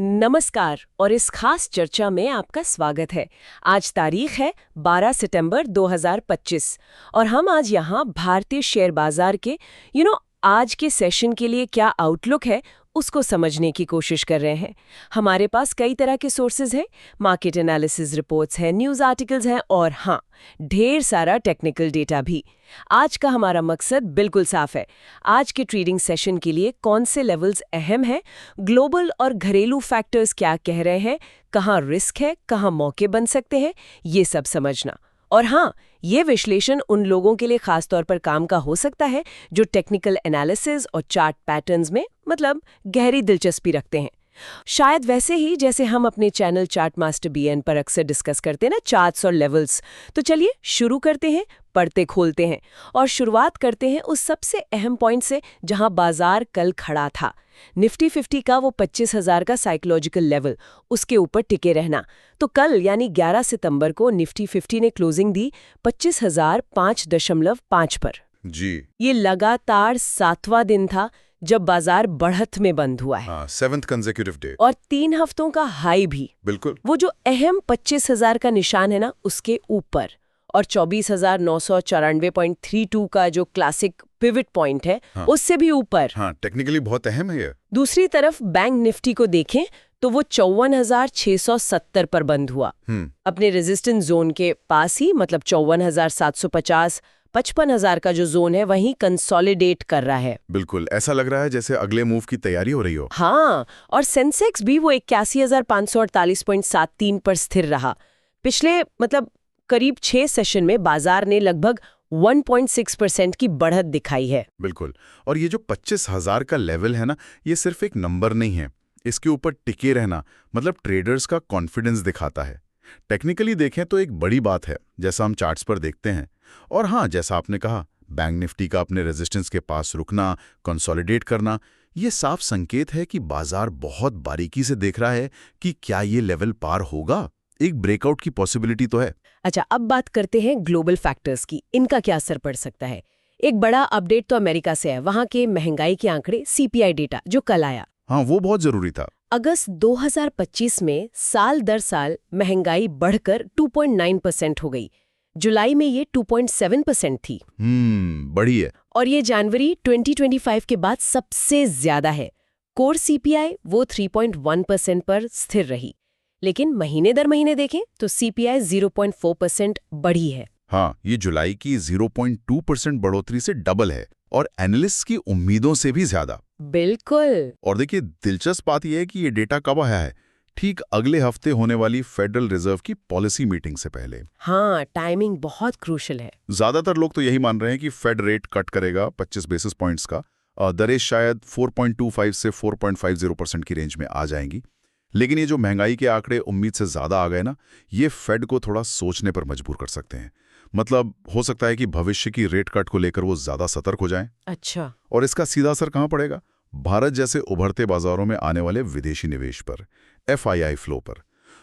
नमस्कार और इस खास चर्चा में आपका स्वागत है। आज तारीख है 12 सितंबर 2025 और हम आज यहाँ भारतीय शेयर बाजार के आज के सेशन के लिए क्या आउटलुक है उसको समझने की कोशिश कर रहे हैं। हमारे पास कई तरह के सोर्सेज हैं, मार्केट एनालिसिस रिपोर्ट्स हैं, न्यूज़ आर्टिकल्स हैं और हाँ, ढेर सारा टेक्निकल डेटा भी। आज का हमारा मकसद बिल्कुल साफ है। आज के ट्रेडिंग सेशन के लिए कौन से लेवल्स अहम हैं, ग्लोबल और घरेलू फैक्टर्स क्या कह रहे हैं, कहाँ रिस्क है, कहाँ मौके बन सकते हैं, ये सब समझना। और हाँ, ये विश्लेषण उन लोगों के लिए खास तौर पर काम का हो सकता है जो टेक्निकल एनालिसिस और चार्ट पैटर्न्स में गहरी दिलचस्पी रखते हैं। शायद वैसे ही जैसे हम अपने चैनल चार्ट मास्टर बीएन पर अक्सर डिस्कस करते हैं ना, चार्ट्स और लेवल्स। तो चलिए शुरू करते हैं, पढ़ते खोलते हैं और शुरुआत करते हैं उस सबसे अहम पॉइंट से जहां बाजार कल खड़ा था। निफ्टी 50 का वो 25,000 का साइकोलॉजिकल लेवल, उसके ऊपर टिके रहना। तो कल यानी 11 सितंबर को निफ्टी 50 ने क्लोजिंग दी 25,005.5 पर। जी, ये लगातार 7वां दिन था जब बाजार बढ़त में बंद हुआ है। 7th consecutive day। और 3 हफ्तों का हाई भी बिल्कुल। वो जो अहम 25,000 का निशान है ना, उसके ऊपर, और 24,994.32 का जो क्लासिक पिवट पॉइंट है, उससे भी ऊपर। हाँ, टेक्निकली बहुत अहम है ये। दूसरी तरफ बैंक निफ्टी को देखें तो वो 54,670 पर बंद हुआ, अपने रेजिस्टेंस जोन के पास ही, मतलब 54,750 55,000 का जो जोन है वहीं कंसोलिडेट कर रहा है। बिल्कुल, ऐसा लग रहा है जैसे अगले मूव की तैयारी हो रही हो। हाँ, और सेंसेक्स भी वो 81,548.73 पर स्थिर रहा। पिछले करीब 6 सेशन में बाजार ने लगभग 1.6% की बढ़त दिखाई है। बिल्कुल, और ये जो 25,000 का लेवल है ना, ये सिर्फ एक नंबर नहीं है। इसके ऊपर टिके रहना ट्रेडर्स का कॉन्फिडेंस दिखाता है। टेक्निकली देखें तो एक बड़ी बात है, जैसा हम चार्ट्स पर देखते हैं। और हाँ, जैसा आपने कहा, बैंक निफ्टी का अपने रेजिस्टेंस के पास रुकना, कंसोलिडेट करना, ये साफ संकेत है कि बाजार बहुत बारीकी से देख रहा है कि क्या ये लेवल पार होगा। एक ब्रेकआउट की पॉसिबिलिटी तो है। अच्छा, अब बात करते हैं ग्लोबल फैक्टर्स की। इनका क्या असर पड़ सकता है? एक बड़ा अपडेट तो अमेरिका से है, वहां के महंगाई के आंकड़े, सीपीआई डेटा जो कल आया। हाँ, वो बहुत जरूरी था। अगस्त 2025 में साल दर साल महंगाई बढ़कर 2.9% हो गई। जुलाई में ये 2.7% थी। बड़ी है। और ये जनवरी 2025 के बाद सबसे ज्यादा है। कोर सीपीआई वो 3.1% पर स्थिर रही, लेकिन महीने दर महीने देखें तो सीपीआई 0.4% बढ़ी है। हाँ, ये जुलाई की 0.2% बढ़ोतरी से डबल है और एनालिस्ट की उम्मीदों से भी ज्यादा। बिल्कुल। और देखिए, दिलचस्प बात यह है कि ये डेटा कब आया है? ठीक अगले हफ्ते होने वाली फेडरल रिजर्व की पॉलिसी मीटिंग से पहले। हाँ, टाइमिंग बहुत क्रूशल है। ज्यादातर लोग तो यही मान रहे हैं कि फेड रेट कट करेगा 25 बेसिस पॉइंट्स का। दरें शायद 4.25 से 4.50% की रेंज में आ जाएंगी। लेकिन ये जो महंगाई के आंकड़े उम्मीद से ज्यादा आ गए ना, ये फेड को थोड़ा सोचने पर मजबूर कर सकते हैं। हो सकता है कि भविष्य की रेट कट को लेकर वो ज्यादा सतर्क हो जाएं। अच्छा। और इसका सीधा असर कहां पड़ेगा? भारत जैसे उभरते बाजारों में आने वाले विदेशी निवेश पर, एफआईआई फ्लो पर।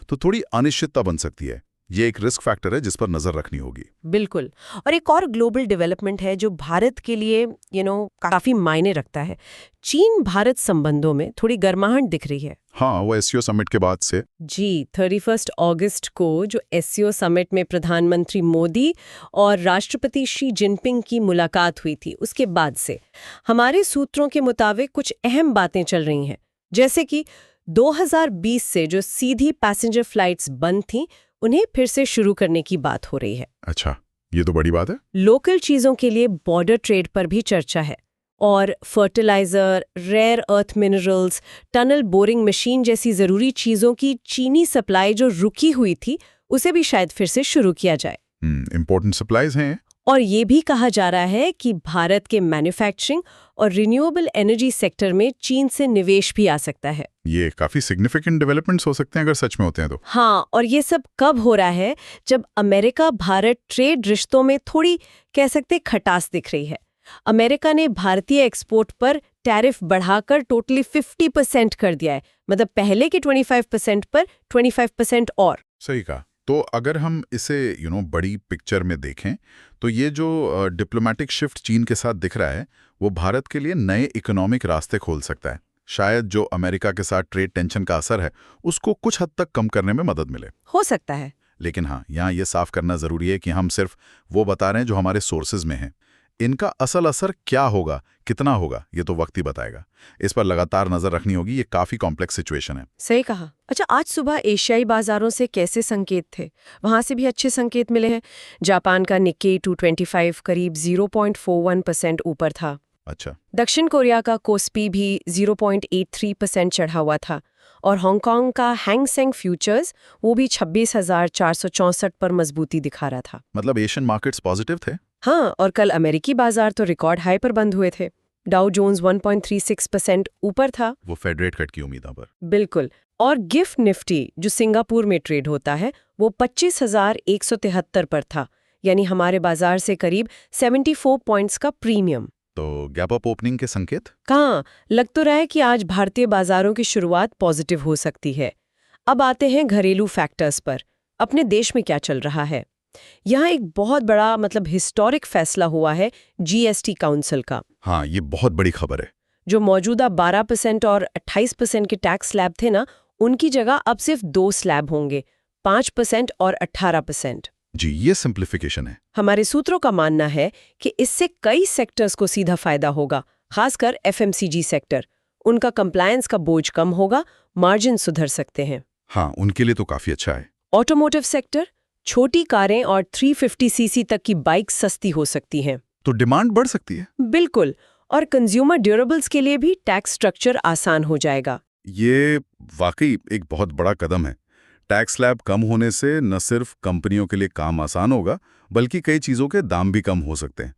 तो थोड़ी अनिश्चितता बन सकती है। ये एक रिस्क फैक्टर है जिस पर नजर रखनी होगी। बिल्कुल। और एक और ग्लोबल डेवलपमेंट है जो भारत के लिए काफी मायने रखता है। चीन भारत संबंधों में थोड़ी गर्माहट दिख रही है। हाँ, वो एससीओ समिट के बाद से। जी, 31 अगस्त को जो एससीओ समिट में प्रधानमंत्री मोदी और राष्ट्रपति शी जिनपिंग की मुलाकात हुई थी, उसके बाद से हमारे सूत्रों के मुताबिक कुछ अहम बातें चल रही हैं। जैसे कि 2020 से जो सीधी पैसेंजर फ्लाइट्स बंद थीं, उन्हें फिर से शुरू करने की बात हो रही है। अच्छा, ये तो बड़ी बात है। लोकल चीजों के लिए बॉर्डर ट्रेड पर भी चर्चा है। और fertilizer, rare earth minerals, tunnel boring machine जैसी जरूरी चीजों की चीनी सप्लाई जो रुकी हुई थी, उसे भी शायद फिर से शुरू किया जाए। इंपॉर्टेंट सप्लाईज हैं। और ये भी कहा जा रहा है कि भारत के मैन्युफैक्चरिंग और रिन्यूएबल एनर्जी सेक्टर में चीन से निवेश भी आ सकता है। ये काफी सिग्निफिकेंट डेवलपमेंट्स हो सकते हैं अगर सच में होते हैं तो। हाँ, और ये सब कब हो रहा है? जब अमेरिका भारत ट्रेड रिश्तों में थोड़ी, कह सकते, खटास दिख रही है। अमेरिका ने भारतीय एक्सपोर्ट पर टैरिफ बढ़ाकर टोटली 50% कर दिया है। पहले के 25% पर 25% और। सही कहा। तो अगर हम इसे बड़ी पिक्चर में देखें तो ये जो डिप्लोमेटिक शिफ्ट चीन के साथ दिख रहा है, वो भारत के लिए नए इकोनॉमिक रास्ते खोल सकता है। शायद जो अमेरिका के साथ ट्रेड टेंशन का असर है उसको कुछ हद तक कम करने में मदद मिले। हो सकता है। लेकिन हाँ, यहाँ ये साफ करना जरूरी है कि हम सिर्फ वो बता रहे हैं जो हमारे सोर्सेज में है। इनका असल असर क्या होगा, कितना होगा, ये तो वक्त ही बताएगा। इस पर लगातार नजर रखनी होगी, ये काफी कॉम्प्लेक्स सिचुएशन है। सही कहा। अच्छा, आज सुबह एशियाई बाजारों से कैसे संकेत थे? वहां से भी अच्छे संकेत मिले हैं। जापान का निक्केई 225 करीब 0.41% ऊपर था। अच्छा। दक्षिण कोरिया का कोस्पी भी 0.83% चढ़ा हुआ था और हांगकांग का हैंग सेंग फ्यूचर्स वो भी 26,464 पर मजबूती दिखा रहा था। मतलब एशियन मार्केट्स पॉजिटिव थे। हाँ, और कल अमेरिकी बाजार तो रिकॉर्ड हाई पर बंद हुए थे। डाउ जोन्स 1.36% ऊपर था। वो फेड रेट कट की उम्मीदों पर। बिल्कुल। और गिफ्ट निफ्टी जो सिंगापुर में ट्रेड होता है वो 25,173 पर था, यानी हमारे बाजार से करीब 74 पॉइंट्स का प्रीमियम। तो गैप अप ओपनिंग के संकेत? कहाँ, लग तो रहा है कि आज भारतीय बाजारों की शुरुआत पॉजिटिव हो सकती है। अब आते हैं घरेलू फैक्टर्स पर। अपने देश में क्या चल रहा है? यहाँ एक बहुत बड़ा हिस्टोरिक फैसला हुआ है जीएसटी काउंसिल का। हाँ, ये बहुत बड़ी खबर है। जो मौजूदा 12% और 28% के टैक्स स्लैब थे ना, उनकी जगह अब सिर्फ 2 स्लैब होंगे, 5% और 18%। जी, ये सिंप्लीफिकेशन है। हमारे सूत्रों का मानना है कि इससे कई सेक्टर्स को सीधा फायदा होगा, खासकर एफएमसीजी सेक्टर। उनका कंप्लायंस का बोझ कम होगा, मार्जिन सुधर सकते हैं। हाँ, उनके लिए तो काफी अच्छा है। ऑटोमोटिव सेक्टर, छोटी कारें और 350 सीसी तक की बाइक सस्ती हो सकती हैं। तो डिमांड बढ़ सकती है। बिल्कुल। और कंज्यूमर ड्यूरेबल्स के लिए भी टैक्स स्ट्रक्चर आसान हो जाएगा। ये वाकई एक बहुत बड़ा कदम है। टैक्स स्लैब कम होने से न सिर्फ कंपनियों के लिए काम आसान होगा, बल्कि कई चीज़ों के दाम भी कम हो सकते हैं।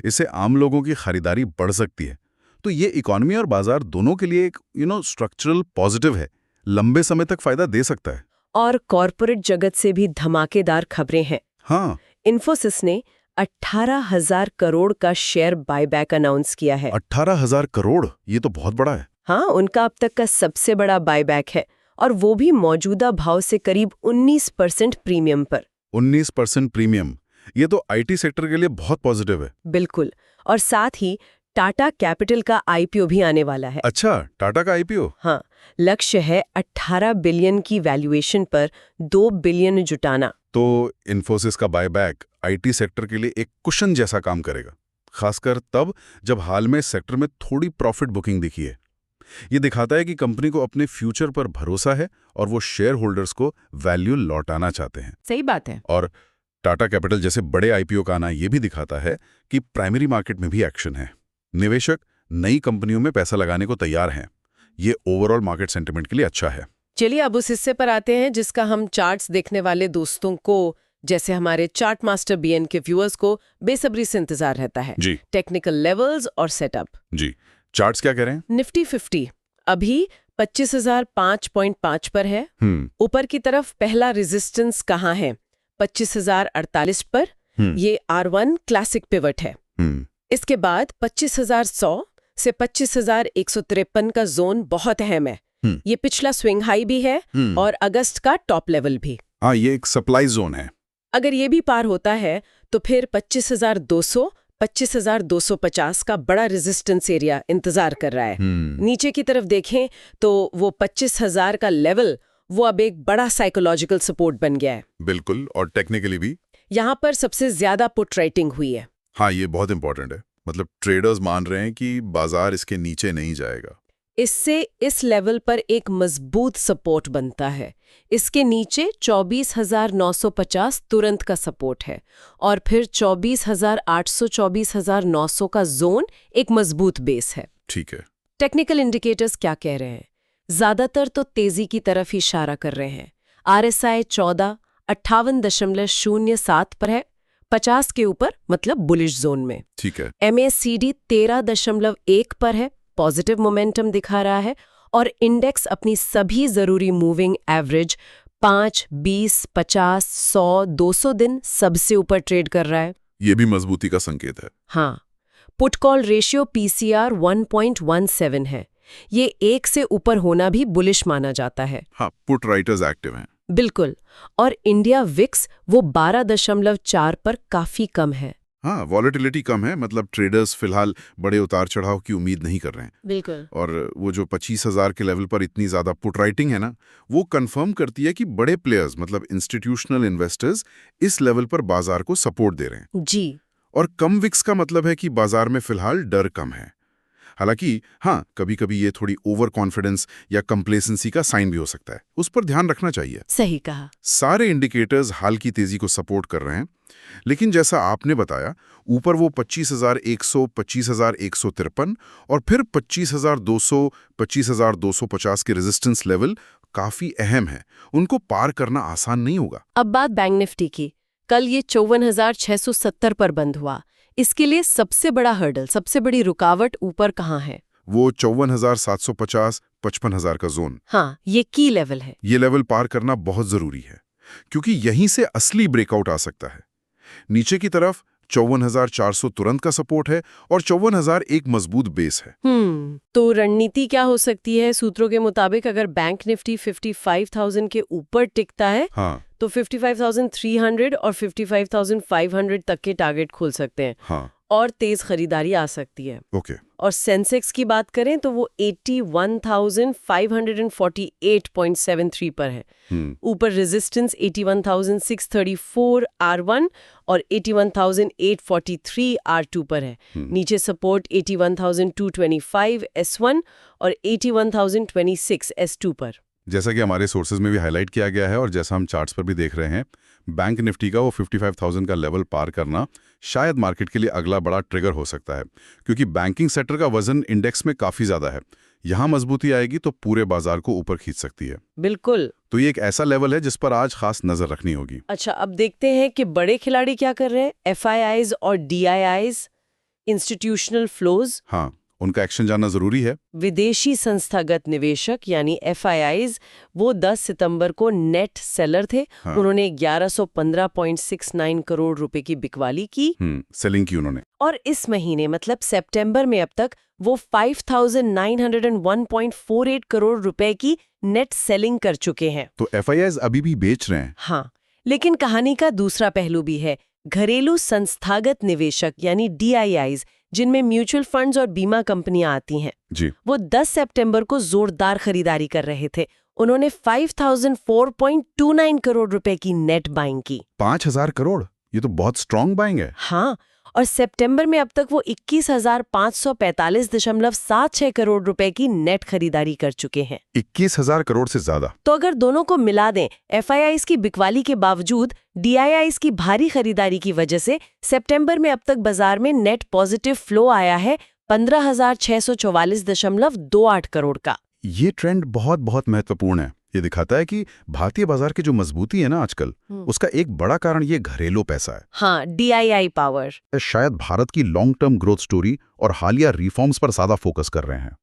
इससे आम लोगों की खरीदारी बढ़ सकती है। तो ये इकोनॉमी और बाजार दोनों के लिए एक स्ट्रक्चरल पॉजिटिव है, लंबे समय तक फायदा दे सकता है। और कॉरपोरेट जगत से भी धमाकेदार खबरें हैं। हाँ, इन्फोसिस ने 18,000 करोड़ का शेयर बायबैक अनाउंस किया है। 18,000 करोड़, ये तो बहुत बड़ा है। हाँ, उनका अब तक का सबसे बड़ा बायबैक है, और वो भी मौजूदा भाव से करीब 19% प्रीमियम पर। 19% प्रीमियम, ये तो आईटी सेक्टर के लिए बहुत पॉजिटिव है। बिल्कुल। और साथ ही टाटा कैपिटल का आईपीओ भी आने वाला है। अच्छा, टाटा का आईपीओ? हाँ, लक्ष्य है 18 बिलियन की वैल्यूएशन पर 2 बिलियन जुटाना। तो इन्फोसिस का बायबैक आईटी सेक्टर के लिए एक कुशन जैसा काम करेगा, खासकर तब जब हाल में सेक्टर में थोड़ी प्रॉफिट बुकिंग दिखी है। ये दिखाता है कि कंपनी को अपने फ्यूचर पर भरोसा है और वो शेयर होल्डर्स को वैल्यू लौटाना चाहते हैं। सही बात है। और टाटा कैपिटल जैसे बड़े आईपीओ का आना ये भी दिखाता है कि प्राइमरी मार्केट में भी एक्शन है। निवेशक नई कंपनियों में पैसा लगाने को तैयार हैं। ये ओवरऑल मार्केट सेंटिमेंट के लिए अच्छा है। चलिए अब उस हिस्से पर आते हैं जिसका हम चार्ट्स देखने वाले दोस्तों को, जैसे हमारे चार्ट मास्टर बीएन के व्यूअर्स को बेसब्री से इंतजार रहता है। जी। टेक्निकल लेवल्स और सेटअप। जी, चार्ट्स क्या कह रहे हैं? निफ्टी 50 अभी 25,005.5 पर है। ऊपर की तरफ पहला रेजिस्टेंस कहाँ है? 25,048 पर। ये R1 क्लासिक पिवट है। इसके बाद 25,100 से 25,153 का जोन बहुत अहम है। ये पिछला स्विंग हाई भी है और अगस्त का टॉप लेवल भी। हाँ, ये एक सप्लाई जोन है। अगर ये भी पार होता है तो फिर 25,200 25,250 का बड़ा रेजिस्टेंस एरिया इंतजार कर रहा है। नीचे की तरफ देखें तो वो 25,000 का लेवल वो अब एक बड़ा साइकोलॉजिकल सपोर्ट बन गया है। बिल्कुल, और टेक्निकली भी यहाँ पर सबसे ज्यादा पुट राइटिंग हुई है। हाँ, ये बहुत इंपॉर्टेंट है। मतलब ट्रेडर्स मान रहे हैं कि बाजार इसके नीचे नहीं जाएगा। इससे इस लेवल पर एक मजबूत सपोर्ट बनता है। इसके नीचे 24,950 तुरंत का सपोर्ट है और फिर 24,800 24,900 का जोन एक मजबूत बेस है। ठीक है। टेक्निकल इंडिकेटर्स क्या कह रहे हैं? ज्यादातर तो तेजी की तरफ ही इशारा कर रहे हैं। RSI 14 58.07 पर है, 50 के ऊपर मतलब बुलिश जोन में। ठीक है। MACD 13.1 पर है, पॉजिटिव मोमेंटम दिखा रहा है और इंडेक्स अपनी सभी जरूरी मूविंग एवरेज 5, 20, 50, 100, 200 दिन सबसे ऊपर ट्रेड कर रहा है। ये भी मजबूती का संकेत है। हाँ, पुट कॉल रेशियो PCR 1.17 है। ये 1 से ऊपर होना भी बुलिश माना जाता है। हाँ, पुट राइटर्स एक्टिव हैं। बिल्कुल। और इंडिया विक्स वो 12.4 पर काफी कम है। हाँ, वॉलेटिलिटी कम है, मतलब ट्रेडर्स फिलहाल बड़े उतार चढ़ाव की उम्मीद नहीं कर रहे हैं। बिल्कुल। और वो जो 25,000 के लेवल पर इतनी ज्यादा पुट राइटिंग है ना, वो कंफर्म करती है कि बड़े प्लेयर्स मतलब इंस्टीट्यूशनल इन्वेस्टर्स इस लेवल पर बाजार को सपोर्ट दे रहे हैं। जी। और कम विक्स का मतलब है कि बाजार में फिलहाल डर कम है। हालांकि हाँ, कभी कभी ये थोड़ी ओवर कॉन्फिडेंस या कंप्लेसेंसी का साइन भी हो सकता है, उस पर ध्यान रखना चाहिए। सही कहा। सारे इंडिकेटर्स हाल की तेजी को सपोर्ट कर रहे हैं, लेकिन जैसा आपने बताया, ऊपर वो 25,100, 25,153 और फिर 25,200, 25,250 के रेजिस्टेंस लेवल काफी अहम है। उनको पार करना आसान नहीं होगा। अब बात बैंक निफ्टी की। कल ये 54,670 पर बंद हुआ। इसके लिए सबसे बड़ा हर्डल, सबसे बड़ी रुकावट ऊपर कहाँ है? वो 54,750, 55,000 का जोन। हाँ, ये की लेवल है। ये लेवल पार करना बहुत जरूरी है, क्योंकि यहीं से असली ब्रेकआउट आ सकता है। नीचे की तरफ 54,400 तुरंत का सपोर्ट है और 54,000 एक मजबूत बेस है। तो रणनीति क्या हो सकती है? सूत्रों के मुताबिक अगर बैंक निफ्टी 55,000 के ऊपर टिकता है, हाँ, तो 55,300 और 55,500 तक के टारगेट खोल सकते हैं। हाँ, और तेज खरीदारी आ सकती है। ओके। और सेंसेक्स की बात करें तो वो 81,548.73 पर है। ऊपर रेजिस्टेंस 81,634 R1 और 81,843 R2 पर है। नीचे सपोर्ट 81,225 S1 और 81,026 S2 पर। जैसा कि हमारे सोर्सेज में भी हाईलाइट किया गया है और जैसा हम चार्ट्स पर भी देख रहे हैं, बैंक निफ्टी का वो 55,000 का लेवल पार करना शायद मार्केट के लिए अगला बड़ा ट्रिगर हो सकता है, क्योंकि बैंकिंग सेक्टर का वजन इंडेक्स में काफी ज्यादा है। यहाँ मजबूती आएगी तो पूरे बाजार को ऊपर खींच सकती है। बिल्कुल। तो ये एक ऐसा लेवल है जिस पर आज खास नजर रखनी होगी। अच्छा, अब देखते हैं कि बड़े खिलाड़ी क्या कर रहे हैं। FIIs और DIIs, इंस्टीट्यूशनल फ्लोज। हाँ, उनका एक्शन जानना जरूरी है। विदेशी संस्थागत निवेशक यानी FIIs, वो 10 सितंबर को नेट सेलर थे। हाँ। उन्होंने 1115.69 करोड़ रुपए की बिकवाली की। सेलिंग की उन्होंने। और इस महीने मतलब सितंबर में अब तक वो 5,901.48 करोड़ रुपए की नेट सेलिंग कर चुके हैं। तो FIIs अभी भी बेच रहे हैं। हाँ, लेकिन कहानी का दूसरा पहलू भी है। घरेलू संस्थागत निवेशक यानी DIIs, जिनमें म्यूचुअल फंड्स और बीमा कंपनियां आती हैं, जी, वो 10 सितंबर को जोरदार खरीदारी कर रहे थे। उन्होंने 5,004.29 करोड़ रुपए की नेट बाइंग की। 5,000 करोड़, ये तो बहुत स्ट्रॉन्ग बाइंग है। हाँ, और सितंबर में अब तक वो 21,545.76 करोड़ रुपए की नेट खरीदारी कर चुके हैं। 21,000 करोड़ से ज्यादा। तो अगर दोनों को मिला दें, FIIs की बिकवाली के बावजूद DIIs की भारी खरीदारी की वजह से सितंबर में अब तक बाजार में नेट पॉजिटिव फ्लो आया है 15,644.28 करोड़ का। ये ट्रेंड बहुत बहुत महत्वपूर्ण है। ये दिखाता है कि भारतीय बाजार की जो मजबूती है ना आजकल, उसका एक बड़ा कारण ये घरेलू पैसा है। हाँ, DII पावर। शायद भारत की लॉन्ग टर्म ग्रोथ स्टोरी और हालिया रिफॉर्म्स पर ज्यादा फोकस कर रहे हैं।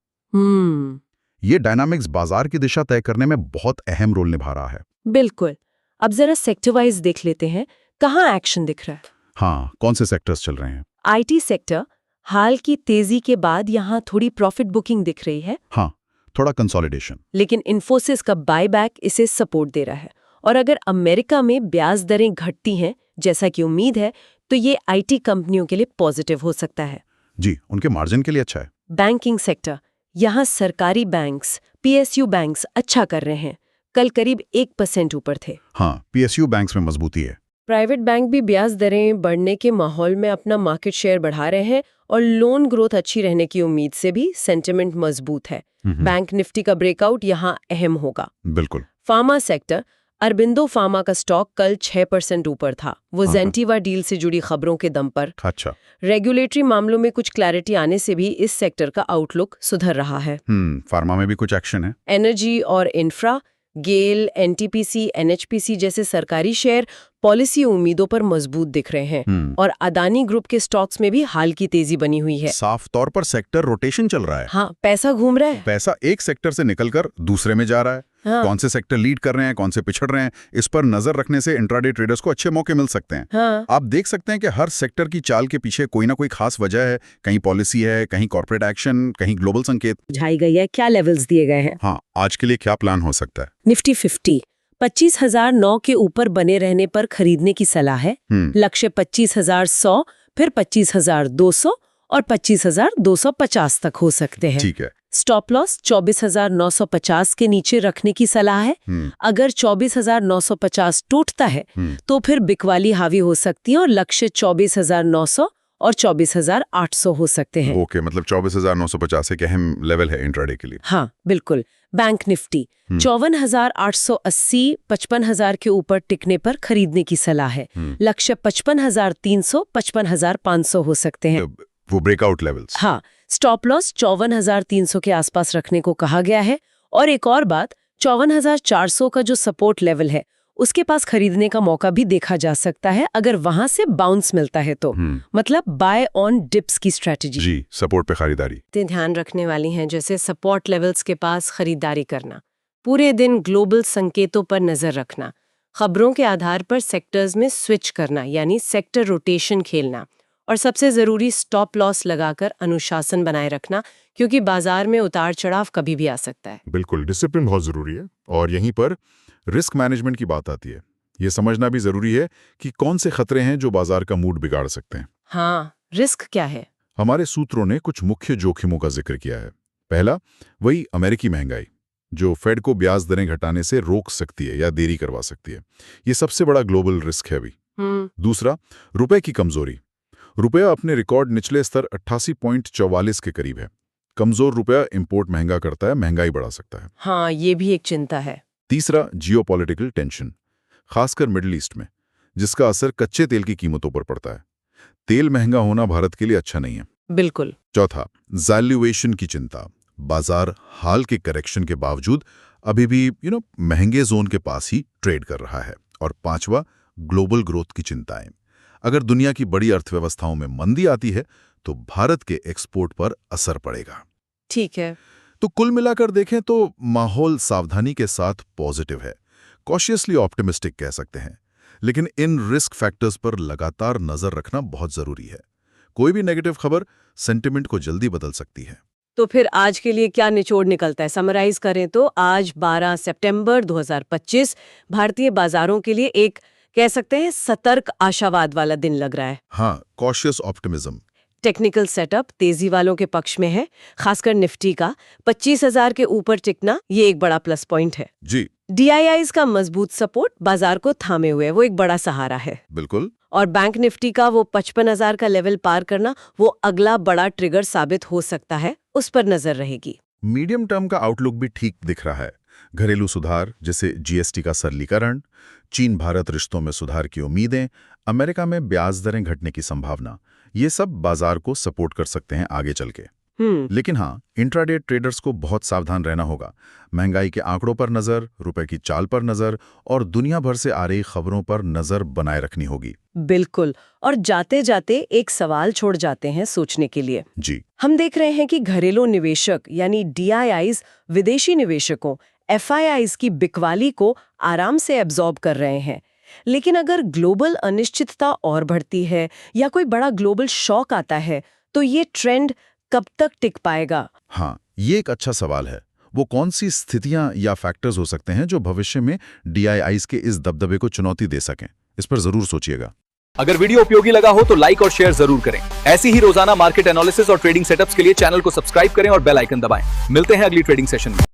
ये डायनामिक्स बाजार की दिशा तय करने में बहुत अहम रोल निभा रहा है। बिल्कुल। अब जरा सेक्टर वाइज देख लेते हैं, कहाँ एक्शन दिख रहा है। हाँ, कौन से सेक्टर्स चल रहे हैं? IT सेक्टर, हाल की तेजी के बाद यहाँ थोड़ी प्रॉफिट बुकिंग दिख रही है। हाँ, थोड़ा कंसोलिडेशन। लेकिन इन्फोसिस का बायबैक इसे सपोर्ट दे रहा है। और अगर अमेरिका में ब्याज दरें घटती हैं, जैसा कि उम्मीद है, तो ये IT कंपनियों के लिए पॉजिटिव हो सकता है। जी, उनके मार्जिन के लिए अच्छा है। बैंकिंग सेक्टर, यहाँ सरकारी बैंक्स, PSU बैंक्स अच्छा कर रहे हैं। कल करीब 1% ऊपर थे। हाँ, PSU बैंक्स में मजबूती है। प्राइवेट बैंक भी ब्याज दरें बढ़ने के माहौल में अपना मार्केट शेयर बढ़ा रहे हैं और लोन ग्रोथ अच्छी रहने की उम्मीद से भी सेंटिमेंट मजबूत है। बैंक निफ्टी का ब्रेकआउट यहाँ अहम होगा। बिल्कुल। फार्मा सेक्टर, अरबिंदो फार्मा का स्टॉक कल 6% ऊपर था, वो ज़ेंटीवा डील से जुड़ी खबरों के दम पर। अच्छा। रेगुलेटरी मामलों में कुछ क्लैरिटी आने से भी इस सेक्टर का आउटलुक सुधर रहा है। फार्मा में भी कुछ एक्शन है। एनर्जी और इंफ्रा, गेल, NTPC, NHPC जैसे सरकारी शेयर पॉलिसी उम्मीदों पर मजबूत दिख रहे हैं। और अदानी ग्रुप के स्टॉक्स में भी हाल की तेजी बनी हुई है। साफ तौर पर सेक्टर रोटेशन चल रहा है। हाँ, पैसा घूम रहा है। पैसा एक सेक्टर से निकलकर दूसरे में जा रहा है। हाँ। कौन से सेक्टर लीड कर रहे हैं, कौन से पिछड़ रहे हैं, इस पर नजर रखने से इंट्राडे ट्रेडर्स को अच्छे मौके मिल सकते हैं। हाँ। आप देख सकते हैं कि हर सेक्टर की चाल के पीछे कोई ना कोई खास वजह है। कहीं पॉलिसी है, कहीं कॉर्पोरेट एक्शन, कहीं ग्लोबल संकेत। बुझाई गई है, क्या लेवल्स दिए गए हैं। हाँ, आज के लिए क्या प्लान हो सकता है? निफ्टी 50 25,009 के ऊपर बने रहने पर खरीदने की सलाह है। लक्ष्य 25,100, फिर 25,200 और 25,250 तक हो सकते हैं। ठीक है। स्टॉप लॉस 24,950 के नीचे रखने की सलाह है। अगर 24,950 टूटता है तो फिर बिकवाली हावी हो सकती है और लक्ष्य 24,900 और 24,800 हो सकते हैं। ओके, मतलब 24,950 एक अहम लेवल है इंट्राडे के लिए। हाँ बिल्कुल। बैंक निफ्टी 54,880 55,000 के ऊपर टिकने पर खरीदने की सलाह है। लक्ष्य 55,300 55,500 हो सकते हैं। वो ब्रेकआउट लेवल्स। हाँ, स्टॉप लॉस 54,300 के आसपास रखने को कहा गया है। और एक और बात, 54,400 का जो सपोर्ट लेवल है उसके पास खरीदने का मौका भी देखा जा सकता है अगर वहां से बाउंस मिलता है तो। मतलब बाय ऑन डिप्स की स्ट्रेटजी। जी, सपोर्ट पे खरीदारी ध्यान रखने वाली हैं, जैसे सपोर्ट लेवल्स के पास खरीदारी करना, पूरे दिन ग्लोबल संकेतों पर नजर रखना, खबरों के आधार पर सेक्टर्स में स्विच करना यानी सेक्टर रोटेशन खेलना, और सबसे जरूरी स्टॉप लॉस लगाकर अनुशासन बनाए रखना, क्योंकि बाजार में उतार चढ़ाव कभी भी आ सकता है। बिल्कुल, डिसिप्लिन बहुत जरूरी है। और यहीं पर रिस्क मैनेजमेंट की बात आती है। ये समझना भी जरूरी है कि कौन से खतरे हैं जो बाजार का मूड बिगाड़ सकते हैं। हाँ, रिस्क क्या है? हमारे सूत्रों ने कुछ मुख्य जोखिमों का जिक्र किया है। पहला, वही अमेरिकी महंगाई, जो फेड को ब्याज दरें घटाने से रोक सकती है या देरी करवा सकती है। ये सबसे बड़ा ग्लोबल रिस्क है अभी। दूसरा, रुपए की कमजोरी। रुपया अपने रिकॉर्ड निचले स्तर 88.44 के करीब है। कमजोर रुपया इंपोर्ट महंगा करता है, महंगाई बढ़ा सकता है। हाँ, ये भी एक चिंता है। तीसरा, जियोपॉलिटिकल टेंशन, खासकर मिडिल ईस्ट में, जिसका असर कच्चे तेल की कीमतों पर पड़ता है। तेल महंगा होना भारत के लिए अच्छा नहीं है। बिल्कुल। चौथा, वैल्यूएशन की चिंता। बाजार हाल के करेक्शन के बावजूद अभी भी महंगे जोन के पास ही ट्रेड कर रहा है। और पांचवा, ग्लोबल ग्रोथ की चिंताएं। अगर दुनिया की बड़ी अर्थव्यवस्थाओं में मंदी आती है तो भारत के एक्सपोर्ट पर असर पड़ेगा। ठीक है। तो कुल मिलाकर देखें तो माहौल सावधानी के साथ पॉजिटिव है, कॉशियसली ऑप्टिमिस्टिक कह सकते हैं। लेकिन इन रिस्क फैक्टर्स पर लगातार नजर रखना बहुत जरूरी है। कोई भी नेगेटिव खबर सेंटिमेंट को जल्दी बदल सकती है। तो फिर आज के लिए क्या निचोड़ निकलता है? समराइज करें तो आज 12 सितंबर 2025 भारतीय बाजारों के लिए एक, कह सकते हैं, सतर्क आशावाद वाला दिन लग रहा है। हाँ, कॉशियस ऑप्टिमिज्म। टेक्निकल सेटअप तेजी वालों के पक्ष में है, खासकर निफ्टी का 25,000 के ऊपर टिकना ये एक बड़ा प्लस पॉइंट है। जी। DIIs का मजबूत सपोर्ट बाजार को थामे हुए, वो एक बड़ा सहारा है। बिल्कुल। और बैंक निफ्टी का वो 55,000 का लेवल पार करना, वो अगला बड़ा ट्रिगर साबित हो सकता है, उस पर नजर रहेगी। मीडियम टर्म का आउटलुक भी ठीक दिख रहा है। घरेलू सुधार जैसे GST का सरलीकरण, चीन भारत रिश्तों में सुधार की उम्मीदें, अमेरिका में ब्याज दरें घटने की संभावना, ये सब बाजार को सपोर्ट कर सकते हैं आगे चल के। लेकिन हाँ, इंट्राडे ट्रेडर्स को बहुत सावधान रहना होगा। महंगाई के आंकड़ों पर नजर, रुपए की चाल पर नजर और दुनिया भर से आ रही खबरों पर नजर बनाए रखनी होगी। बिल्कुल। और जाते जाते एक सवाल छोड़ जाते हैं सोचने के लिए। जी। हम देख रहे हैं कि घरेलू निवेशक यानी DIIs विदेशी निवेशकों FIIs की बिकवाली को आराम से एब्जॉर्ब कर रहे हैं। लेकिन अगर ग्लोबल अनिश्चितता और बढ़ती है या कोई बड़ा ग्लोबल शॉक आता है तो ये ट्रेंड कब तक टिक पाएगा? हाँ, ये एक अच्छा सवाल है। वो कौन सी स्थितियां या फैक्टर्स हो सकते हैं जो भविष्य में DIIs के इस दबदबे को चुनौती दे सकें? इस पर जरूर सोचिएगा। अगर वीडियो उपयोगी लगा हो तो लाइक और शेयर जरूर करें। ऐसी ही रोजाना मार्केट एनालिसिस और ट्रेडिंग सेटअप्स के लिए चैनल को सब्सक्राइब करें और बेल आइकन दबाएं। मिलते हैं अगली ट्रेडिंग सेशन में।